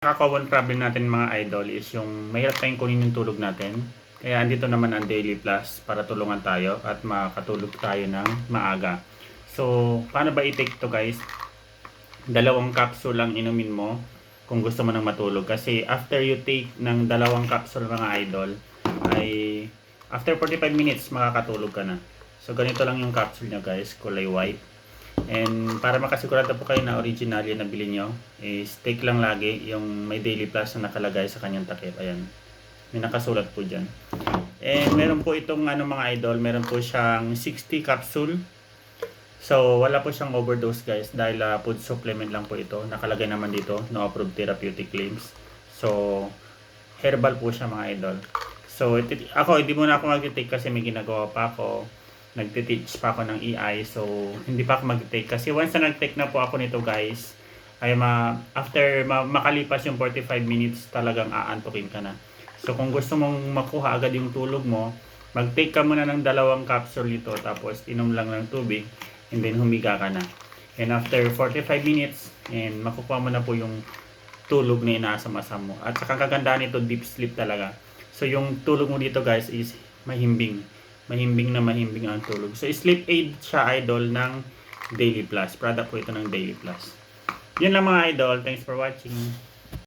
Common problem natin mga idol is yung mahirap tayong kunin yung tulog natin. Kaya andito naman ang Daily Plus para tulungan tayo at makatulog tayo ng maaga. So, paano ba i-take to guys? 2 capsule lang inumin mo kung gusto mo nang matulog. Kasi after you take ng 2 capsule mga idol, ay after 45 minutes makakatulog ka na. So, ganito lang yung capsule niya guys, kulay white. And para makasigurado po kayo na original yung nabili nyo, is take lang lagi yung may Daily Plus na nakalagay sa kanyang takip. Ayan. May nakasulat po dyan. And meron po itong mga idol, meron po siyang 60 capsule. So wala po siyang overdose guys dahil food supplement lang po ito. Nakalagay naman dito, no approved therapeutic claims. So herbal po siya mga idol. So ako hindi muna ako mag-take kasi may ginagawa pa ako. Nagte-teach pa ako ng EI, so hindi pa ako mag-take kasi once na nag-take na po ako nito guys, ay after makalipas yung 45 minutes talagang aantukin ka na. So kung gusto mong makuha agad yung tulog mo, mag-take ka muna ng 2 capsule nito tapos inom lang ng tubig and then humiga ka na. And after 45 minutes, and makukuha mo na po yung tulog na inaasam-asam mo. At saka kagandahan nito, deep sleep talaga. So yung tulog mo dito guys is mahimbing ang tulog. So sleep aid siya idol ng Daily Plus. Product po ito ng Daily Plus. Yun lang mga idol. Thanks for watching.